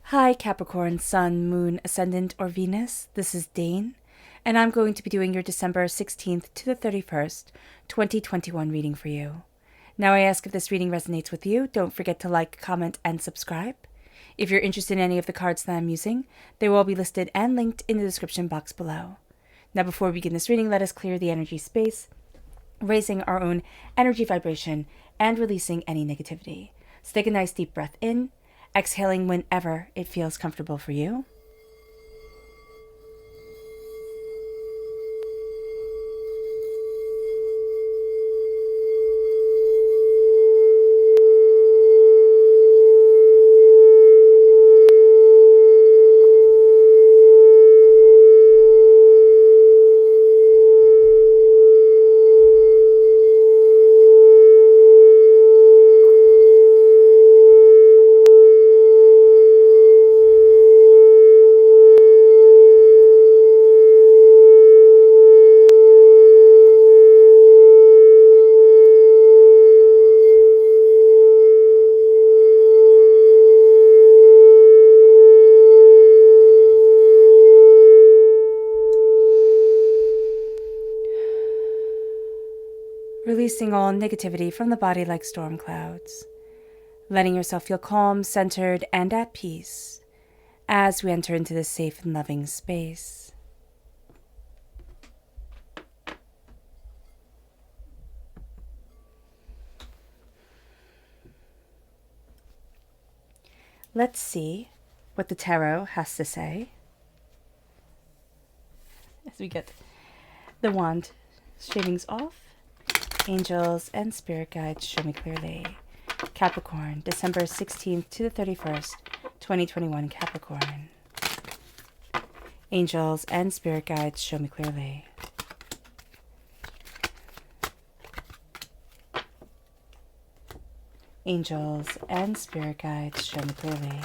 Hi Capricorn, Sun, Moon, Ascendant, or Venus. This is Dane, and I'm going to be doing your December 16th to the 31st, 2021 reading for you. Now I ask if this reading resonates with you, don't forget to like, comment, and subscribe. If you're interested in any of the cards that I'm using, they will all be listed and linked in the description box below. Now before we begin this reading, let us clear the energy space, raising our own energy vibration and releasing any negativity. So take a nice deep breath in, exhaling whenever it feels comfortable for you. Releasing all negativity from the body like storm clouds. Letting yourself feel calm, centered, and at peace as we enter into this safe and loving space. Let's see what the tarot has to say as we get the wand shavings off. Angels and spirit guides show me clearly. Capricorn, December 16th to the 31st, 2021, Capricorn. Angels and spirit guides show me clearly. Angels and spirit guides show me clearly.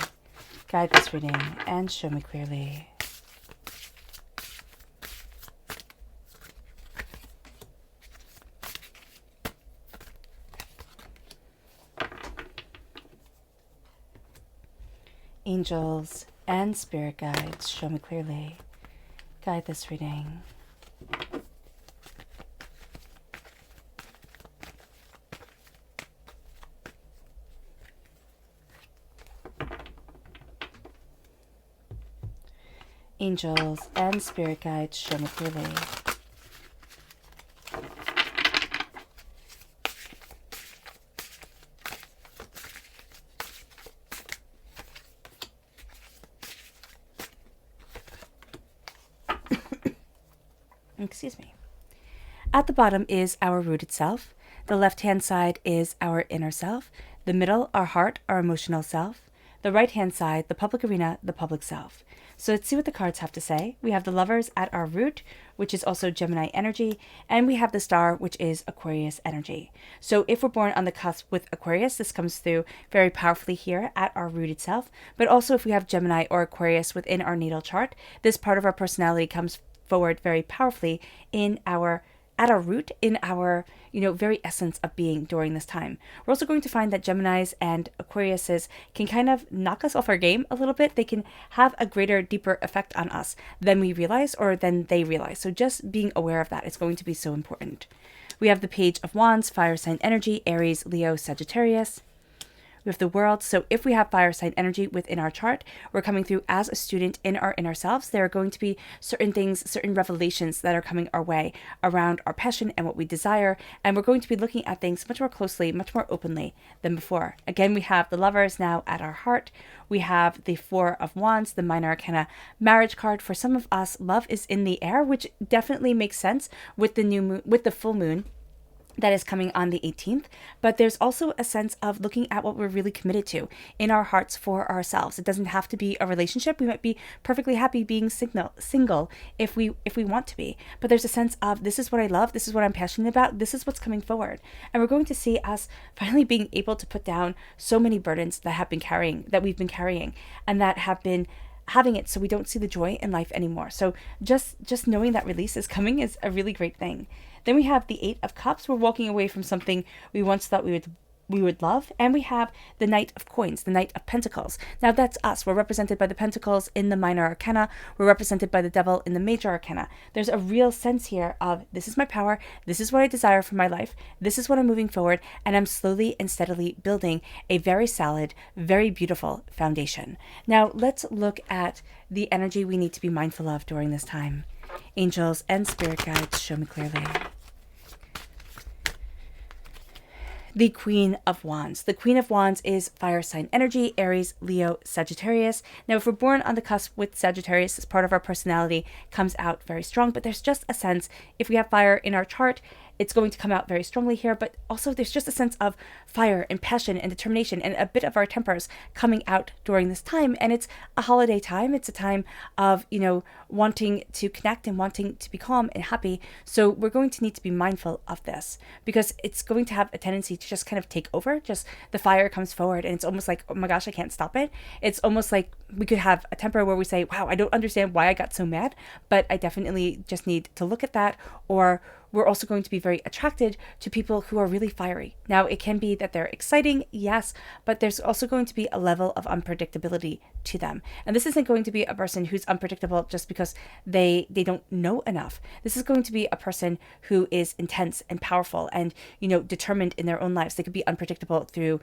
Guide this reading and show me clearly. Angels and spirit guides show me clearly. Guide this reading. Angels and spirit guides show me clearly. Excuse me. At the bottom is our rooted self. The left-hand side is our inner self. The middle, our heart, our emotional self. The right-hand side, the public arena, the public self. So let's see what the cards have to say. We have the Lovers at our root, which is also Gemini energy, and we have the Star, which is Aquarius energy. So if we're born on the cusp with Aquarius, this comes through very powerfully here at our rooted self. But also if we have Gemini or Aquarius within our natal chart, this part of our personality comes forward very powerfully at our root, in our, very essence of being during this time. We're also going to find that Geminis and Aquariuses can kind of knock us off our game a little bit. They can have a greater, deeper effect on us than we realize or than they realize. So just being aware of that is going to be so important. We have the Page of Wands, fire sign energy, Aries, Leo, Sagittarius. We have the World. So if we have fire sign energy within our chart, we're coming through as a student in our inner selves. There are going to be certain things, certain revelations that are coming our way around our passion and what we desire. And we're going to be looking at things much more closely, much more openly than before. Again, we have the Lovers now at our heart. We have the Four of Wands, the minor arcana marriage card. For some of us, love is in the air, which definitely makes sense with the new moon, with the full moon that is coming on the 18th, but there's also a sense of looking at what we're really committed to in our hearts for ourselves. It doesn't have to be a relationship. We might be perfectly happy being single if we want to be, but there's a sense of, this is what I love, this is what I'm passionate about, this is what's coming forward. And we're going to see us finally being able to put down so many burdens that we've been carrying, and that have been having it so we don't see the joy in life anymore. So just knowing that release is coming is a really great thing. Then we have the Eight of Cups. We're walking away from something we once thought we we would love. And we have the Knight of Coins, the Knight of Pentacles. Now that's us. We're represented by the Pentacles in the Minor Arcana. We're represented by the Devil in the Major Arcana. There's a real sense here of, this is my power. This is what I desire for my life. This is what I'm moving forward. And I'm slowly and steadily building a very solid, very beautiful foundation. Now let's look at the energy we need to be mindful of during this time. Angels and spirit guides, show me clearly. The Queen of Wands. The Queen of Wands is fire sign energy, Aries, Leo, Sagittarius. Now, if we're born on the cusp with Sagittarius, this part of our personality comes out very strong, but there's just a sense, if we have fire in our chart, it's going to come out very strongly here, but also there's just a sense of fire and passion and determination and a bit of our tempers coming out during this time. And it's a holiday time. It's a time of, wanting to connect and wanting to be calm and happy. So we're going to need to be mindful of this because it's going to have a tendency to just kind of take over. Just the fire comes forward and it's almost like, oh my gosh, I can't stop it. It's almost like we could have a temper where we say, wow, I don't understand why I got so mad, but I definitely just need to look at that. Or we're also going to be very attracted to people who are really fiery. Now, it can be that they're exciting, yes, but there's also going to be a level of unpredictability to them. And this isn't going to be a person who's unpredictable just because they don't know enough. This is going to be a person who is intense and powerful and, determined in their own lives. They could be unpredictable through,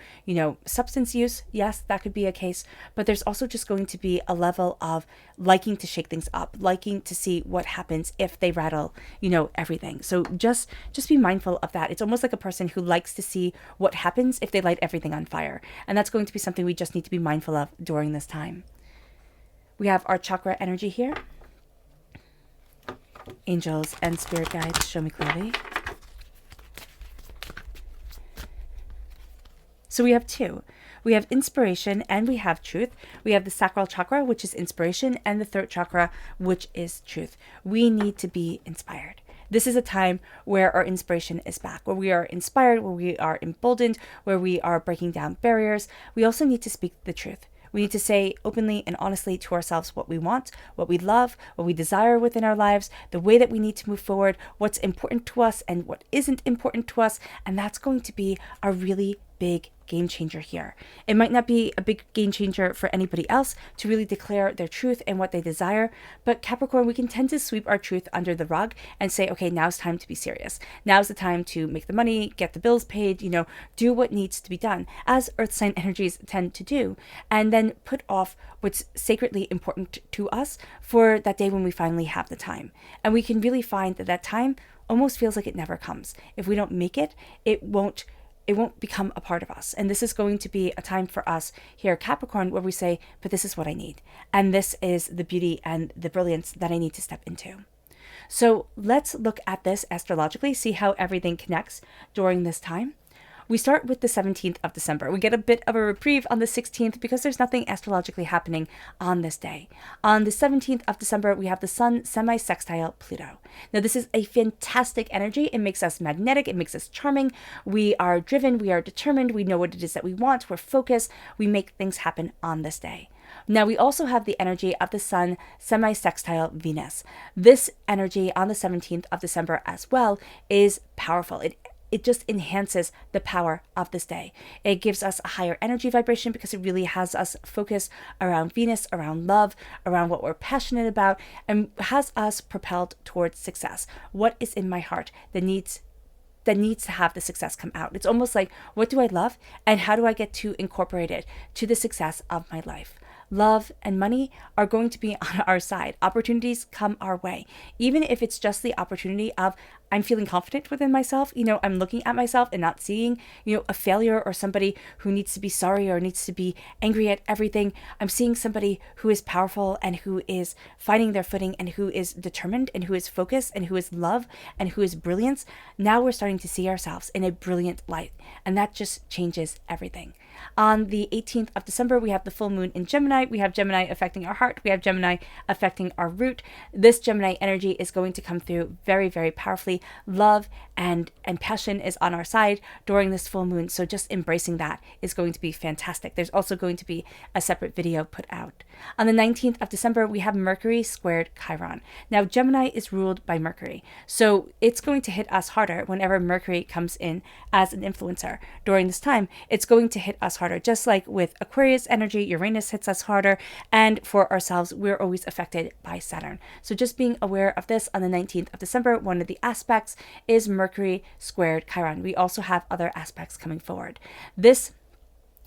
substance use. Yes, that could be a case, but there's also just going to be a level of liking to shake things up, liking to see what happens if they rattle, everything. So just be mindful of that. It's almost like a person who likes to see what happens if they light everything on fire. And that's going to be something we just need to be mindful of during this time. We have our chakra energy here. Angels and spirit guides, show me clearly. So we have two. We have inspiration and we have truth. We have the sacral chakra, which is inspiration, and the throat chakra, which is truth. We need to be inspired. This is a time where our inspiration is back, where we are inspired, where we are emboldened, where we are breaking down barriers. We also need to speak the truth. We need to say openly and honestly to ourselves what we want, what we love, what we desire within our lives, the way that we need to move forward, what's important to us and what isn't important to us. And that's going to be a really big game changer here. It might not be a big game changer for anybody else to really declare their truth and what they desire, but Capricorn, we can tend to sweep our truth under the rug and say, okay, now's time to be serious. Now's the time to make the money, get the bills paid, do what needs to be done, as earth sign energies tend to do, and then put off what's sacredly important to us for that day when we finally have the time. And we can really find that time almost feels like it never comes. If we don't make it, it won't become a part of us. And this is going to be a time for us here at Capricorn where we say, but this is what I need. And this is the beauty and the brilliance that I need to step into. So let's look at this astrologically, see how everything connects during this time. We start with the 17th of December. We get a bit of a reprieve on the 16th because there's nothing astrologically happening on this day. On the 17th of December, we have the Sun semi-sextile Pluto. Now, this is a fantastic energy. It makes us magnetic. It makes us charming. We are driven. We are determined. We know what it is that we want. We're focused. We make things happen on this day. Now, we also have the energy of the Sun semi-sextile Venus. This energy on the 17th of December as well is powerful. It just enhances the power of this day. It gives us a higher energy vibration because it really has us focus around Venus, around love, around what we're passionate about, and has us propelled towards success. What is in my heart that needs to have the success come out? It's almost like, what do I love and how do I get to incorporate it to the success of my life? Love and money are going to be on our side. Opportunities come our way. Even if it's just the opportunity of, I'm feeling confident within myself, I'm looking at myself and not seeing, a failure or somebody who needs to be sorry or needs to be angry at everything. I'm seeing somebody who is powerful and who is finding their footing and who is determined and who is focused and who is love and who is brilliance. Now we're starting to see ourselves in a brilliant light, and that just changes everything. On the 18th of December, we have the full moon in Gemini. We have Gemini affecting our heart. We have Gemini affecting our root. This Gemini energy is going to come through very, very powerfully really love and passion is on our side during this full moon. So just embracing that is going to be fantastic. There's also going to be a separate video put out. On the 19th of December, we have Mercury squared Chiron. Now, Gemini is ruled by Mercury, so it's going to hit us harder whenever Mercury comes in as an influencer. During this time, it's going to hit us harder, just like with Aquarius energy, Uranus hits us harder, and for ourselves, we're always affected by Saturn. So just being aware of this on the 19th of December, one of the aspects is Mercury squared Chiron. We also have other aspects coming forward. This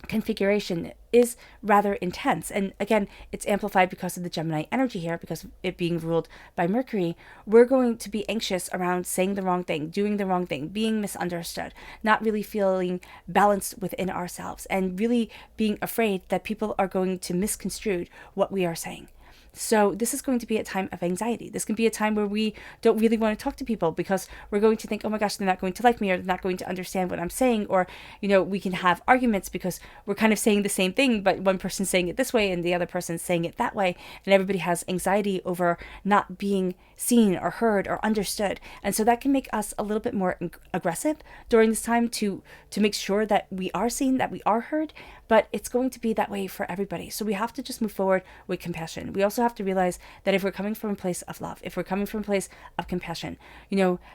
configuration is rather intense, and again, it's amplified because of the Gemini energy here, because of it being ruled by Mercury. We're going to be anxious around saying the wrong thing, doing the wrong thing, being misunderstood, not really feeling balanced within ourselves, and really being afraid that people are going to misconstrue what we are saying. So this is going to be a time of anxiety. This can be a time where we don't really want to talk to people because we're going to think, oh my gosh, they're not going to like me, or they're not going to understand what I'm saying. Or, we can have arguments because we're kind of saying the same thing, but one person's saying it this way and the other person's saying it that way. And everybody has anxiety over not being seen or heard or understood. And so that can make us a little bit more aggressive during this time to make sure that we are seen, that we are heard. But it's going to be that way for everybody. So we have to just move forward with compassion. We also have to realize that if we're coming from a place of love, if we're coming from a place of compassion,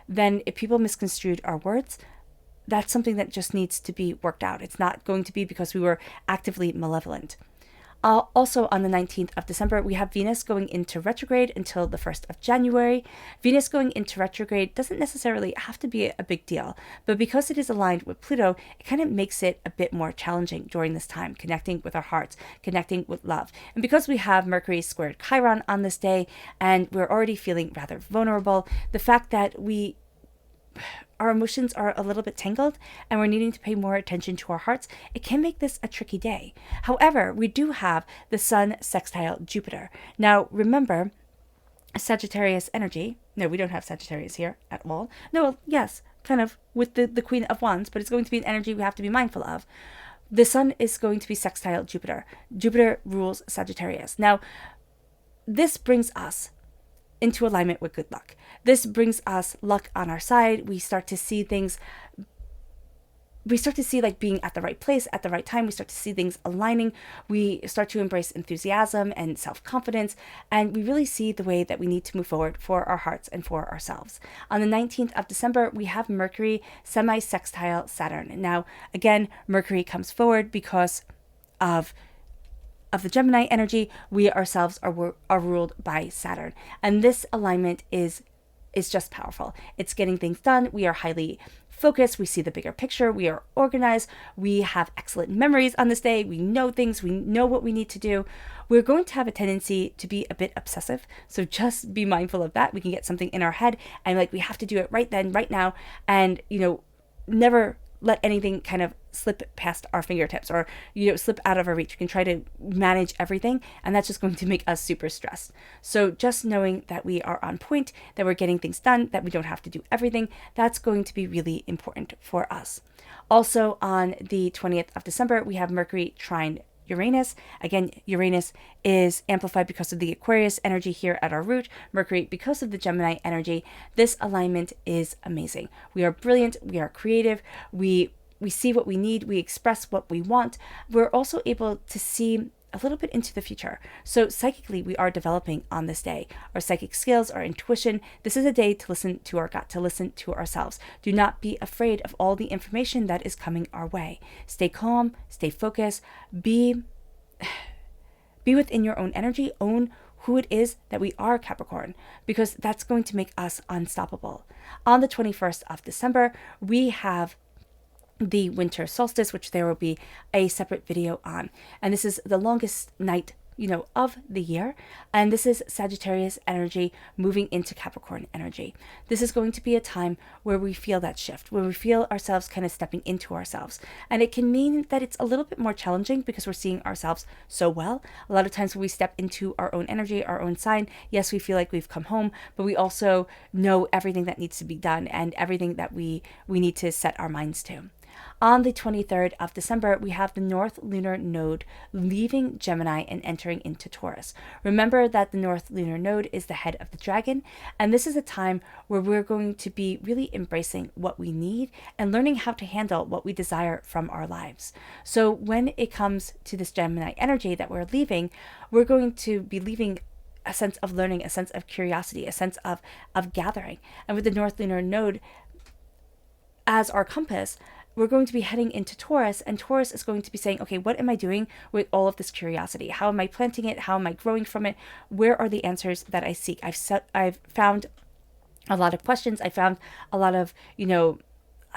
then if people misconstrued our words, that's something that just needs to be worked out. It's not going to be because we were actively malevolent. Also on the 19th of December, we have Venus going into retrograde until the 1st of January. Venus going into retrograde doesn't necessarily have to be a big deal, but because it is aligned with Pluto, it kind of makes it a bit more challenging during this time, connecting with our hearts, connecting with love. And because we have Mercury squared Chiron on this day, and we're already feeling rather vulnerable, the fact that our emotions are a little bit tangled and we're needing to pay more attention to our hearts, it can make this a tricky day. However, we do have the Sun sextile Jupiter. Now, remember, Sagittarius energy. No, we don't have Sagittarius here at all. No, yes, kind of with the Queen of Wands, but it's going to be an energy we have to be mindful of. The Sun is going to be sextile Jupiter. Jupiter rules Sagittarius. Now, this brings us into alignment with good luck. This brings us luck on our side. We start to see things. We start to see like being at the right place at the right time. We start to see things aligning. We start to embrace enthusiasm and self-confidence. And we really see the way that we need to move forward for our hearts and for ourselves. On the 19th of December, we have Mercury semi-sextile Saturn. Now, again, Mercury comes forward because of the Gemini energy. We ourselves are ruled by Saturn. And this alignment is just powerful. It's getting things done. We are highly focused. We see the bigger picture. We are organized. We have excellent memories on this day. We know things. We know what we need to do. We're going to have a tendency to be a bit obsessive. So just be mindful of that. We can get something in our head and we have to do it right then, right now. And, never let anything kind of slip past our fingertips or, slip out of our reach. We can try to manage everything, and that's just going to make us super stressed. So just knowing that we are on point, that we're getting things done, that we don't have to do everything, that's going to be really important for us. Also on the 20th of December, we have Mercury trine Uranus. Again, Uranus is amplified because of the Aquarius energy here at our root. Mercury because of the Gemini energy. This alignment is amazing. We are brilliant. We are creative. We see what we need. We express what we want. We're also able to see a little bit into the future. So psychically, we are developing on this day. Our psychic skills, our intuition. This is a day to listen to our gut, to listen to ourselves. Do not be afraid of all the information that is coming our way. Stay calm, stay focused, be within your own energy, own who it is that we are, Capricorn, because that's going to make us unstoppable. On the 21st of December, we have the winter solstice, which there will be a separate video on. And this is the longest night, of the year. And this is Sagittarius energy moving into Capricorn energy. This is going to be a time where we feel that shift, where we feel ourselves kind of stepping into ourselves. And it can mean that it's a little bit more challenging because we're seeing ourselves so well. A lot of times when we step into our own energy, our own sign, yes, we feel like we've come home, but we also know everything that needs to be done and everything that we need to set our minds to. On the 23rd of December, we have the North Lunar Node leaving Gemini and entering into Taurus. Remember that the North Lunar Node is the head of the dragon, and this is a time where we're going to be really embracing what we need and learning how to handle what we desire from our lives. So when it comes to this Gemini energy that we're leaving, we're going to be leaving a sense of learning, a sense of curiosity, a sense of gathering. And with the North Lunar Node as our compass, we're going to be heading into Taurus, and Taurus is going to be saying, okay, what am I doing with all of this curiosity? How am I planting it? How am I growing from it? Where are the answers that I seek? I've found a lot of questions. I found a lot of,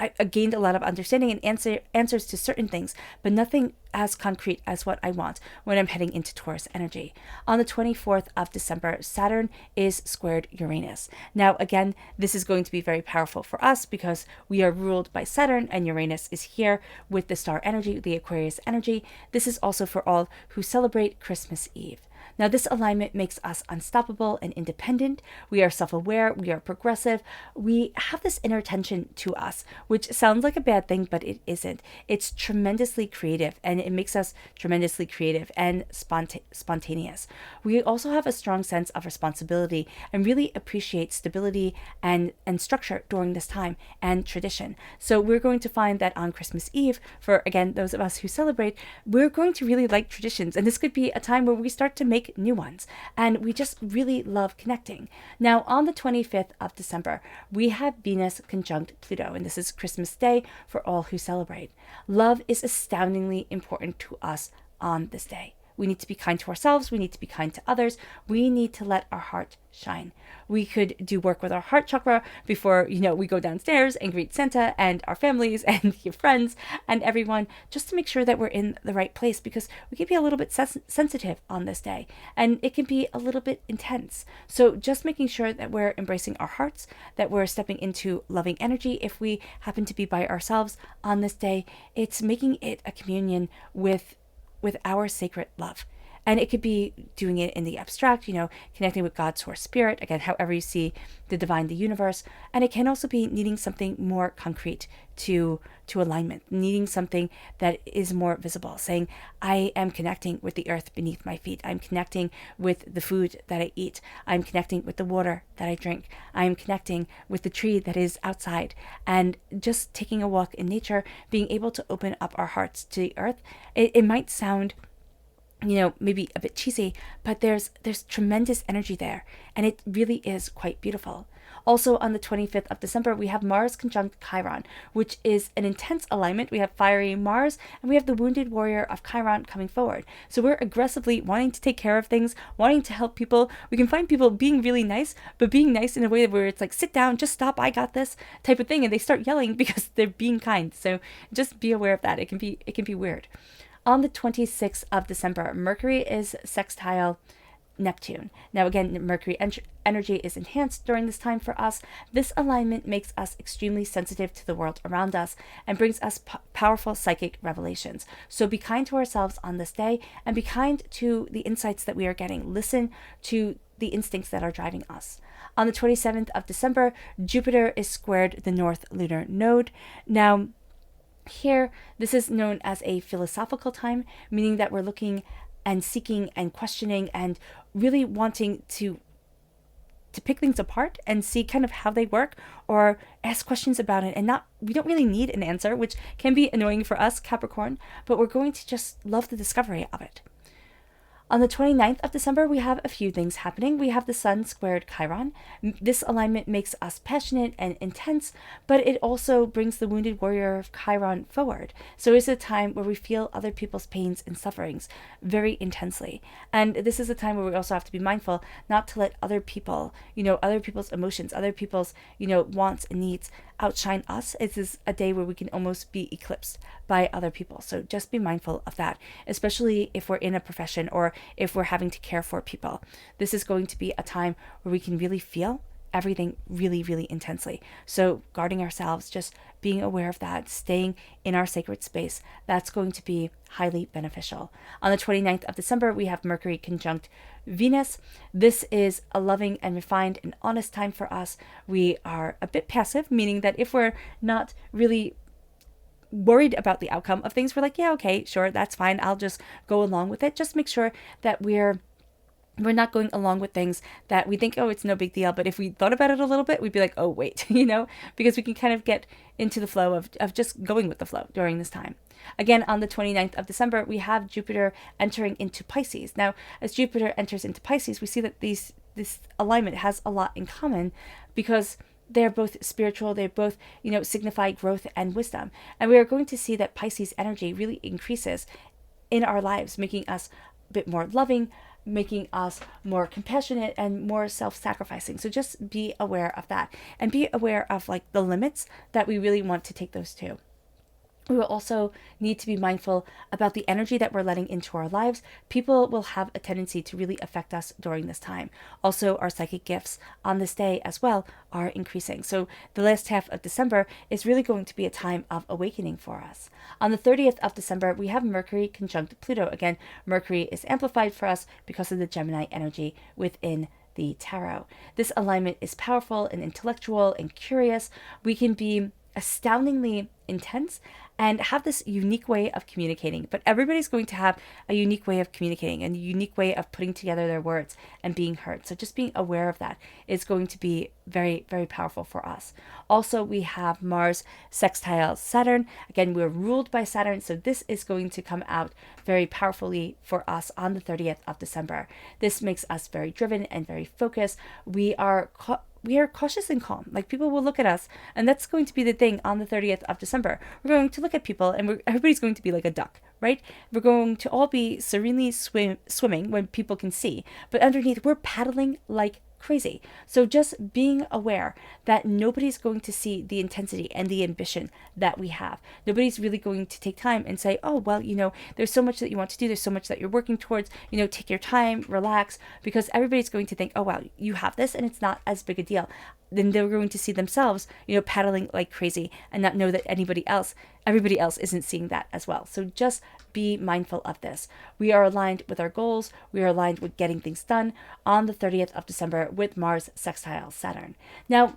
I gained a lot of understanding and answers to certain things, but nothing as concrete as what I want when I'm heading into Taurus energy. On the 24th of December, Saturn is squared Uranus. Now, again, this is going to be very powerful for us because we are ruled by Saturn, and Uranus is here with the star energy, the Aquarius energy. This is also for all who celebrate Christmas Eve. Now, this alignment makes us unstoppable and independent. We are self-aware. We are progressive. We have this inner tension to us, which sounds like a bad thing, but it isn't. It's tremendously creative, and it makes us tremendously creative and spontaneous. We also have a strong sense of responsibility and really appreciate stability and structure during this time and tradition. So we're going to find that on Christmas Eve, for, again, those of us who celebrate, we're going to really like traditions. And this could be a time where we start to make new ones, and we just really love connecting. Now, on the 25th of December, we have Venus conjunct Pluto, and this is Christmas Day for all who celebrate. Love is astoundingly important to us on this day. We need to be kind to ourselves. We need to be kind to others. We need to let our heart shine. We could do work with our heart chakra before, we go downstairs and greet Santa and our families and your friends and everyone, just to make sure that we're in the right place, because we can be a little bit sensitive on this day, and it can be a little bit intense. So just making sure that we're embracing our hearts, that we're stepping into loving energy. If we happen to be by ourselves on this day, it's making it a communion with our sacred love. And it could be doing it in the abstract, connecting with God's source spirit, again, however you see the divine, the universe. And it can also be needing something more concrete to alignment, needing something that is more visible, saying, I am connecting with the earth beneath my feet. I'm connecting with the food that I eat. I'm connecting with the water that I drink. I'm connecting with the tree that is outside. And just taking a walk in nature, being able to open up our hearts to the earth. It might sound maybe a bit cheesy, but there's tremendous energy there, and it really is quite beautiful. Also, on the 25th of December, we have Mars conjunct Chiron, which is an intense alignment. We have fiery Mars, and we have the wounded warrior of Chiron coming forward. So we're aggressively wanting to take care of things, wanting to help people. We can find people being really nice, but being nice in a way where it's like, sit down, just stop, I got this type of thing, and they start yelling because they're being kind. So just be aware of that. It can be weird. On the 26th of December, Mercury is sextile Neptune. Now, again, Mercury energy is enhanced during this time for us. This alignment makes us extremely sensitive to the world around us and brings us powerful psychic revelations. So be kind to ourselves on this day, and be kind to the insights that we are getting. Listen to the instincts that are driving us. On the 27th of December, Jupiter is squared the North Lunar Node. Now, here, this is known as a philosophical time, meaning that we're looking and seeking and questioning and really wanting to pick things apart and see kind of how they work, or ask questions about it, and we don't really need an answer, which can be annoying for us, Capricorn, but we're going to just love the discovery of it. On the 29th of December, we have a few things happening. We have the Sun squared Chiron. This alignment makes us passionate and intense, but it also brings the wounded warrior of Chiron forward. So it's a time where we feel other people's pains and sufferings very intensely. And this is a time where we also have to be mindful not to let other people, other people's emotions, other people's, wants and needs outshine us. It is a day where we can almost be eclipsed by other people. So just be mindful of that, especially if we're in a profession or if we're having to care for people. This is going to be a time where we can really feel everything really, really intensely. So guarding ourselves, just being aware of that, staying in our sacred space, that's going to be highly beneficial. On the 29th of December, we have Mercury conjunct Venus. This is a loving and refined and honest time for us. We are a bit passive, meaning that if we're not really worried about the outcome of things, we're like, yeah, okay, sure, that's fine. I'll just go along with it. Just make sure that we're not going along with things that we think, oh, it's no big deal. But if we thought about it a little bit, we'd be like, oh, wait, because we can kind of get into the flow of just going with the flow during this time. Again, on the 29th of December, we have Jupiter entering into Pisces. Now, as Jupiter enters into Pisces, we see that this alignment has a lot in common because they're both spiritual. They both, signify growth and wisdom. And we are going to see that Pisces energy really increases in our lives, making us a bit more loving, making us more compassionate and more self-sacrificing. So just be aware of that and be aware of like the limits that we really want to take those to. We will also need to be mindful about the energy that we're letting into our lives. People will have a tendency to really affect us during this time. Also, our psychic gifts on this day as well are increasing. So the last half of December is really going to be a time of awakening for us. On the 30th of December, we have Mercury conjunct Pluto. Again, Mercury is amplified for us because of the Gemini energy within the tarot. This alignment is powerful and intellectual and curious. We can be astoundingly intense and have this unique way of communicating. But everybody's going to have a unique way of communicating and a unique way of putting together their words and being heard. So just being aware of that is going to be very, very powerful for us. Also, we have Mars sextile Saturn. Again, we're ruled by Saturn, so this is going to come out very powerfully for us on the 30th of December. This makes us very driven and very focused. We are cautious and calm. Like, people will look at us, and that's going to be the thing on the 30th of December. We're going to look at people, and everybody's going to be like a duck, right? We're going to all be serenely swimming when people can see, but underneath we're paddling like crazy. So just being aware that nobody's going to see the intensity and the ambition that we have. Nobody's really going to take time and say, oh, well, there's so much that you want to do. There's so much that you're working towards, take your time, relax, because everybody's going to think, oh, wow, you have this and it's not as big a deal. Then they're going to see themselves, paddling like crazy and not know that everybody else isn't seeing that as well. So just be mindful of this. We are aligned with our goals. We are aligned with getting things done on the 30th of December with Mars sextile Saturn. Now,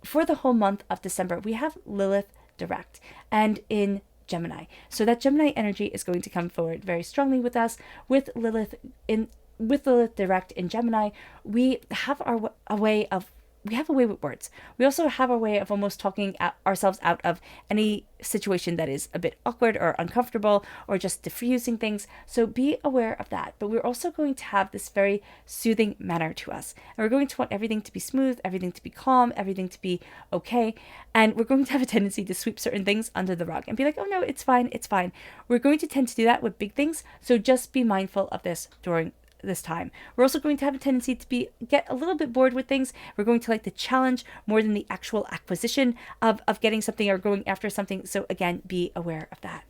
for the whole month of December, we have Lilith direct and in Gemini. So that Gemini energy is going to come forward very strongly with us. With Lilith direct in Gemini, we have a way with words. We also have a way of almost talking ourselves out of any situation that is a bit awkward or uncomfortable or just diffusing things. So be aware of that. But we're also going to have this very soothing manner to us. And we're going to want everything to be smooth, everything to be calm, everything to be okay. And we're going to have a tendency to sweep certain things under the rug and be like, oh no, it's fine, it's fine. We're going to tend to do that with big things. So just be mindful of this during this time. We're also going to have a tendency to get a little bit bored with things. We're going to like the challenge more than the actual acquisition of getting something or going after something. So again, be aware of that.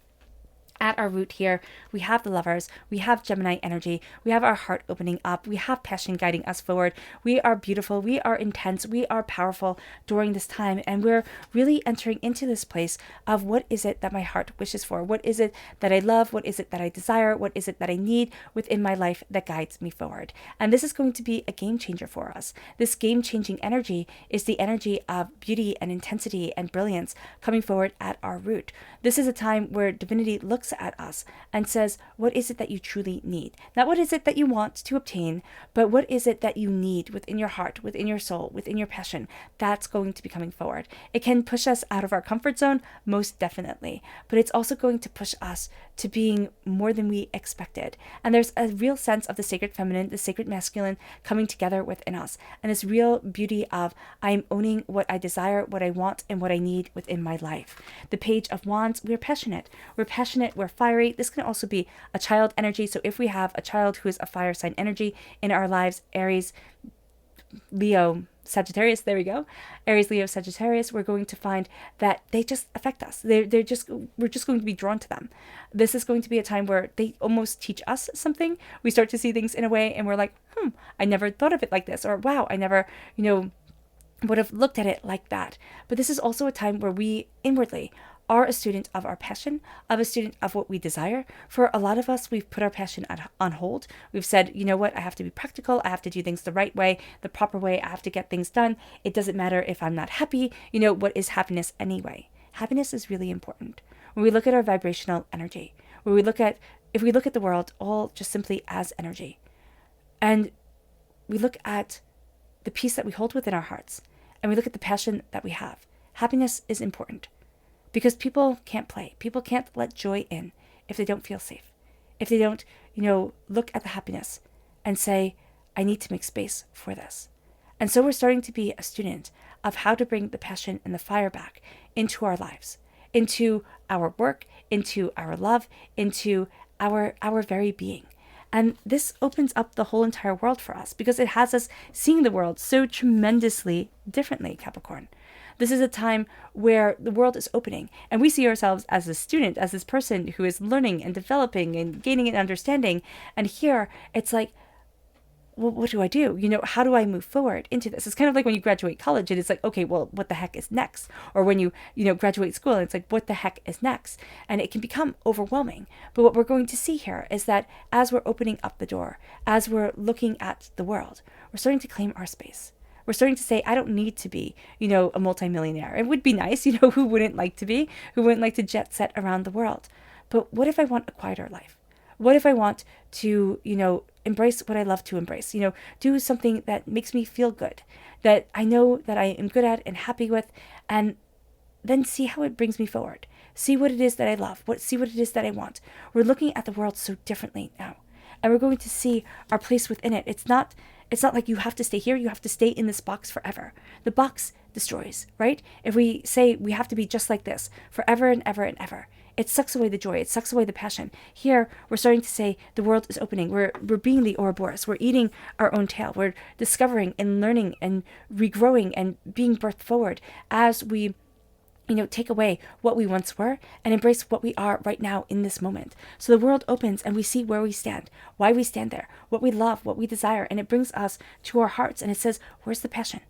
At our root here, we have the Lovers, we have Gemini energy, we have our heart opening up, we have passion guiding us forward. We are beautiful, we are intense, we are powerful during this time, and we're really entering into this place of what is it that my heart wishes for? What is it that I love? What is it that I desire? What is it that I need within my life that guides me forward? And this is going to be a game changer for us. This game-changing energy is the energy of beauty and intensity and brilliance coming forward at our root. This is a time where divinity looks at us and says, what is it that you truly need? Not what is it that you want to obtain, but what is it that you need within your heart, within your soul, within your passion? That's going to be coming forward. It can push us out of our comfort zone, most definitely, but it's also going to push us to being more than we expected. And there's a real sense of the sacred feminine, the sacred masculine coming together within us. And this real beauty of I'm owning what I desire, what I want, and what I need within my life. The Page of Wands, we're passionate, we're fiery. This can also be a child energy. So if we have a child who is a fire sign energy in our lives, Aries, Leo, Sagittarius, there we go. Aries, Leo, Sagittarius, we're going to find that they just affect us. We're just going to be drawn to them. This is going to be a time where they almost teach us something. We start to see things in a way and we're like, I never thought of it like this, or wow, I never, would have looked at it like that. But this is also a time where we inwardly are a student of our passion, of a student of what we desire. For a lot of us, we've put our passion on hold. We've said, you know what, I have to be practical. I have to do things the right way, the proper way. I have to get things done. It doesn't matter if I'm not happy. What is happiness anyway? Happiness is really important. when we look at our vibrational energy, where we look at, if we look at the world all just simply as energy, and we look at the peace that we hold within our hearts, and we look at the passion that we have, happiness is important. Because people can't play. People can't let joy in if they don't feel safe. If they don't, look at the happiness and say, I need to make space for this. And so we're starting to be a student of how to bring the passion and the fire back into our lives, into our work, into our love, into our very being. And this opens up the whole entire world for us because it has us seeing the world so tremendously differently, Capricorn. This is a time where the world is opening and we see ourselves as a student, as this person who is learning and developing and gaining an understanding. And here it's like, well, what do I do? How do I move forward into this? It's kind of like when you graduate college and it's like, okay, well, what the heck is next? Or when you graduate school and it's like, what the heck is next? And it can become overwhelming. But what we're going to see here is that as we're opening up the door, as we're looking at the world, we're starting to claim our space. We're starting to say, I don't need to be, a multimillionaire. It would be nice, who wouldn't like to be, who wouldn't like to jet set around the world. But what if I want a quieter life? What if I want to, embrace what I love to embrace, do something that makes me feel good, that I know that I am good at and happy with, and then see how it brings me forward. See what it is that I love, see what it is that I want. We're looking at the world so differently now. And we're going to see our place within it. It's not like you have to stay here, you have to stay in this box forever. The box destroys, right? If we say we have to be just like this forever and ever and ever, it sucks away the joy, it sucks away the passion. Here, we're starting to say the world is opening. We're being the Ouroboros. We're eating our own tail. We're discovering and learning and regrowing and being birthed forward as we take away what we once were and embrace what we are right now in this moment. So the world opens and we see where we stand, why we stand there, what we love, what we desire, and it brings us to our hearts and it says, where's the passion?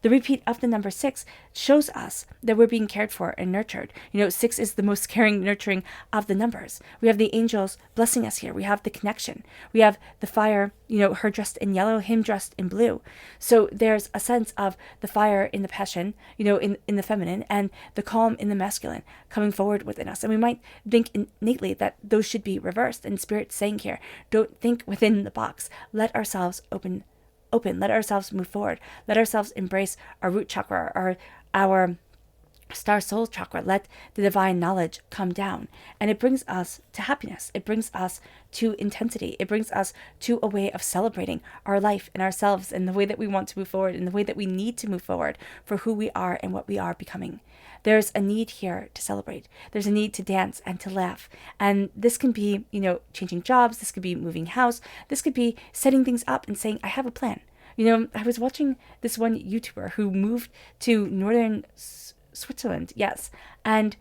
The repeat of the number 6 shows us that we're being cared for and nurtured. 6 is the most caring, nurturing of the numbers. We have the angels blessing us here. We have the connection. We have the fire, her dressed in yellow, him dressed in blue. So there's a sense of the fire in the passion, in the feminine, and the calm in the masculine coming forward within us. And we might think innately that those should be reversed. And Spirit's saying here, don't think within the box. Let ourselves open, let ourselves move forward, let ourselves embrace our root chakra, our star soul chakra, let the divine knowledge come down. And it brings us to happiness. It brings us to intensity. It brings us to a way of celebrating our life and ourselves and the way that we want to move forward and the way that we need to move forward for who we are and what we are becoming. There's a need here to celebrate. There's a need to dance and to laugh. And this can be, changing jobs. This could be moving house. This could be setting things up and saying, I have a plan. I was watching this one YouTuber who moved to northern Switzerland, yes, and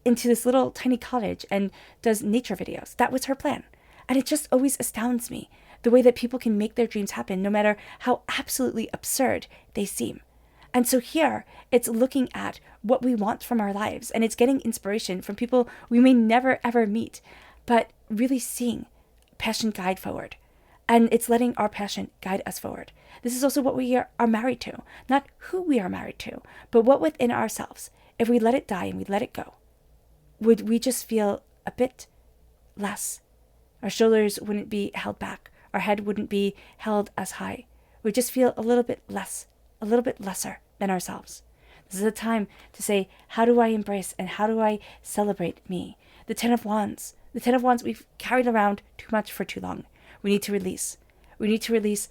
into this little tiny cottage and does nature videos. That was her plan. And it just always astounds me, the way that people can make their dreams happen, no matter how absolutely absurd they seem. And so here, it's looking at what we want from our lives, and it's getting inspiration from people we may never, ever meet, but really seeing passion guide forward. And it's letting our passion guide us forward. This is also what we are married to. Not who we are married to, but what within ourselves. If we let it die and we let it go, would we just feel a bit less? Our shoulders wouldn't be held back. Our head wouldn't be held as high. We'd just feel a little bit less, a little bit lesser than ourselves. This is a time to say, how do I embrace and how do I celebrate me? The Ten of Wands. The Ten of Wands we've carried around too much for too long. We need to release. We need to release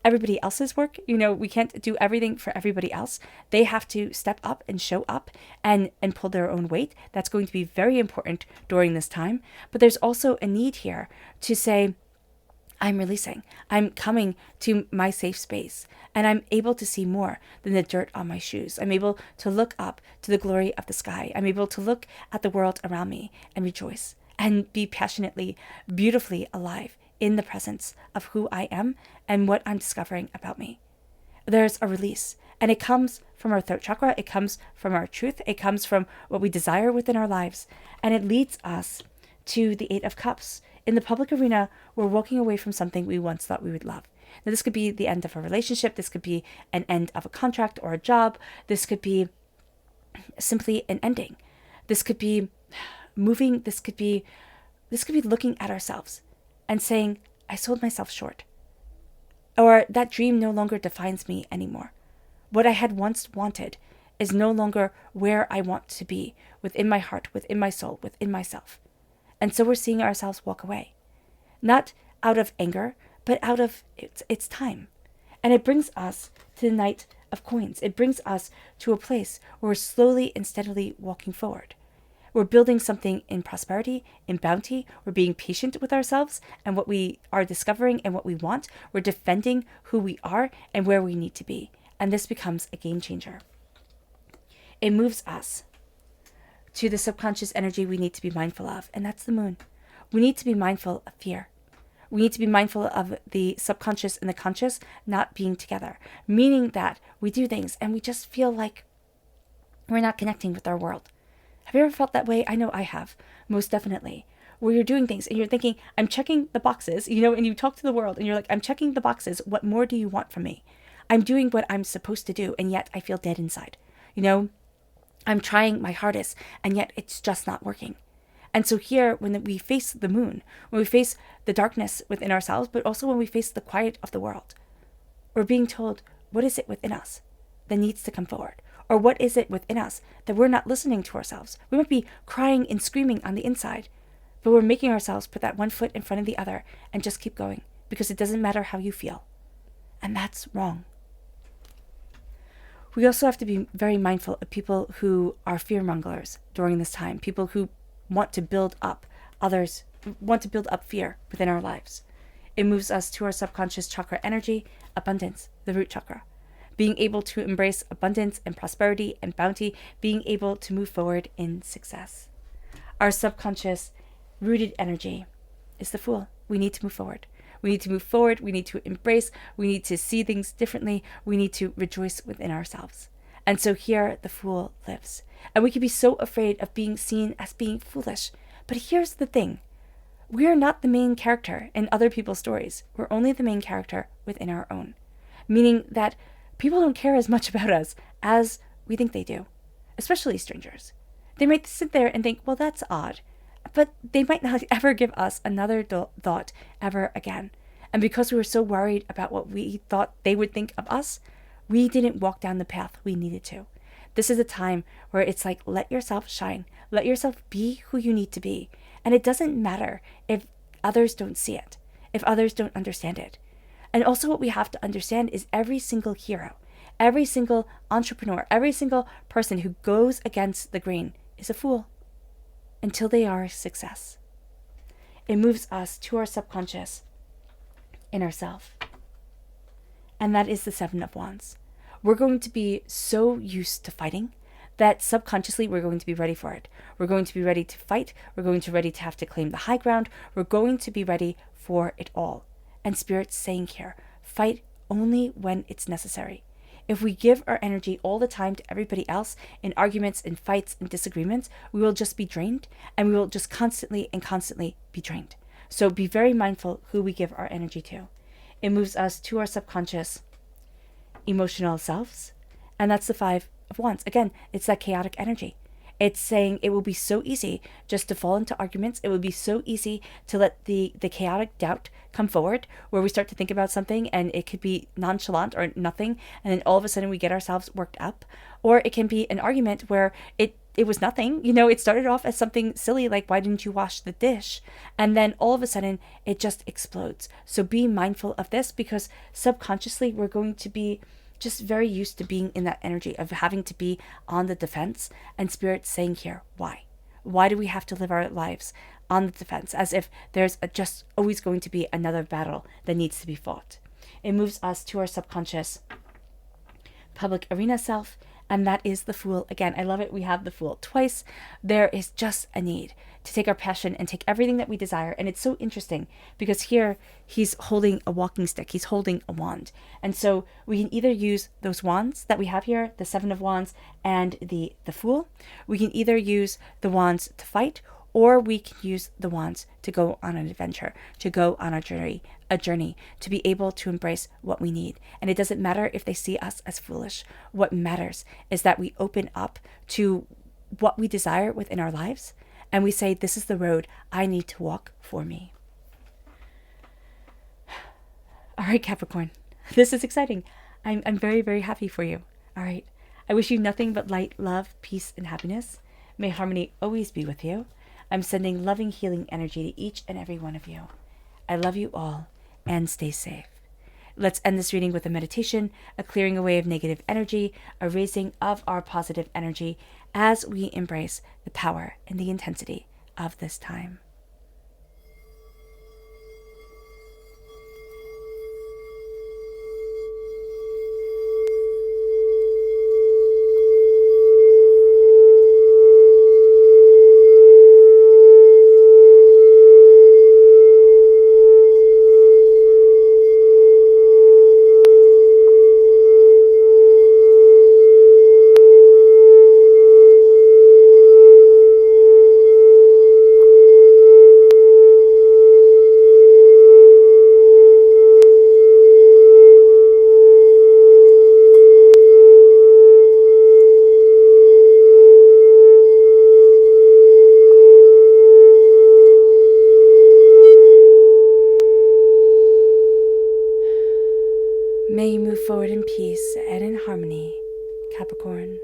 everybody else's work. We can't do everything for everybody else. They have to step up and show up and pull their own weight. That's going to be very important during this time. But there's also a need here to say, I'm releasing. I'm coming to my safe space. And I'm able to see more than the dirt on my shoes. I'm able to look up to the glory of the sky. I'm able to look at the world around me and rejoice and be passionately, beautifully alive in the presence of who I am and what I'm discovering about me. There's a release, and it comes from our throat chakra. It comes from our truth. It comes from what we desire within our lives, and it leads us to the 8 of Cups. In the public arena, we're walking away from something we once thought we would love. Now, this could be the end of a relationship. This could be an end of a contract or a job. This could be simply an ending. This could be moving. This could be looking at ourselves and saying, I sold myself short. Or that dream no longer defines me anymore. What I had once wanted is no longer where I want to be, within my heart, within my soul, within myself. And so we're seeing ourselves walk away. Not out of anger, but out of it's time. And it brings us to the Knight of Coins. It brings us to a place where we're slowly and steadily walking forward. We're building something in prosperity, in bounty. We're being patient with ourselves and what we are discovering and what we want. We're defending who we are and where we need to be. And this becomes a game changer. It moves us to the subconscious energy we need to be mindful of, and that's the moon. We need to be mindful of fear. We need to be mindful of the subconscious and the conscious not being together, meaning that we do things and we just feel like we're not connecting with our world. Have you ever felt that way? I know I have, most definitely. Where you're doing things and you're thinking, I'm checking the boxes, and you talk to the world and you're like, I'm checking the boxes. What more do you want from me? I'm doing what I'm supposed to do, and yet I feel dead inside. I'm trying my hardest, and yet it's just not working. And so here, when we face the moon, when we face the darkness within ourselves, but also when we face the quiet of the world, we're being told, what is it within us that needs to come forward? Or what is it within us that we're not listening to ourselves? We might be crying and screaming on the inside, but we're making ourselves put that one foot in front of the other and just keep going, because it doesn't matter how you feel. And that's wrong. We also have to be very mindful of people who are fearmongers during this time, people who want to build up others, want to build up fear within our lives. It moves us to our subconscious chakra energy, abundance, the root chakra. Being able to embrace abundance and prosperity and bounty, being able to move forward in success. Our subconscious rooted energy is the Fool. We need to move forward. We need to move forward. We need to embrace. We need to see things differently. We need to rejoice within ourselves. And so here the Fool lives. And we can be so afraid of being seen as being foolish. But here's the thing. We are not the main character in other people's stories. We're only the main character within our own. Meaning that people don't care as much about us as we think they do. Especially strangers. They might sit there and think, well, that's odd. But they might not ever give us another thought ever again. And because we were so worried about what we thought they would think of us, we didn't walk down the path we needed to. This is a time where it's like, let yourself shine. Let yourself be who you need to be. And it doesn't matter if others don't see it, if others don't understand it. And also what we have to understand is every single hero, every single entrepreneur, every single person who goes against the grain is a fool. Until they are a success. It moves us to our subconscious inner self. And that is the Seven of Wands. We're going to be so used to fighting that subconsciously we're going to be ready for it. We're going to be ready to fight. We're going to be ready to have to claim the high ground. We're going to be ready for it all. And Spirit's saying here, fight only when it's necessary. If we give our energy all the time to everybody else in arguments and fights and disagreements, we will just be drained, and we will just constantly be drained. So be very mindful who we give our energy to. It moves us to our subconscious emotional selves, and that's the Five of Wands. Again, it's that chaotic energy. It's saying it will be so easy just to fall into arguments. It will be so easy to let the chaotic doubt come forward, where we start to think about something and it could be nonchalant or nothing, and then all of a sudden we get ourselves worked up. Or it can be an argument where it was nothing. It started off as something silly like, why didn't you wash the dish? And then all of a sudden it just explodes. So be mindful of this, because subconsciously we're going to be just very used to being in that energy of having to be on the defense. And Spirit's saying here, why? Why do we have to live our lives on the defense, as if there's just always going to be another battle that needs to be fought? It moves us to our subconscious public arena self, and that is the Fool. Again, I love it. We have the Fool twice. There is just a need to take our passion and take everything that we desire. And it's so interesting because here he's holding a walking stick. He's holding a wand. And so we can either use those wands that we have here, the Seven of Wands and the Fool. We can either use the wands to fight, or we can use the wands to go on an adventure, to go on a journey, to be able to embrace what we need. And it doesn't matter if they see us as foolish. What matters is that we open up to what we desire within our lives, and we say, this is the road I need to walk for me. All right, Capricorn, this is exciting. I'm very, very happy for you. All right. I wish you nothing but light, love, peace, and happiness. May harmony always be with you. I'm sending loving, healing energy to each and every one of you. I love you all, and stay safe. Let's end this reading with a meditation, a clearing away of negative energy, a raising of our positive energy as we embrace the power and the intensity of this time. May you move forward in peace and in harmony, Capricorn.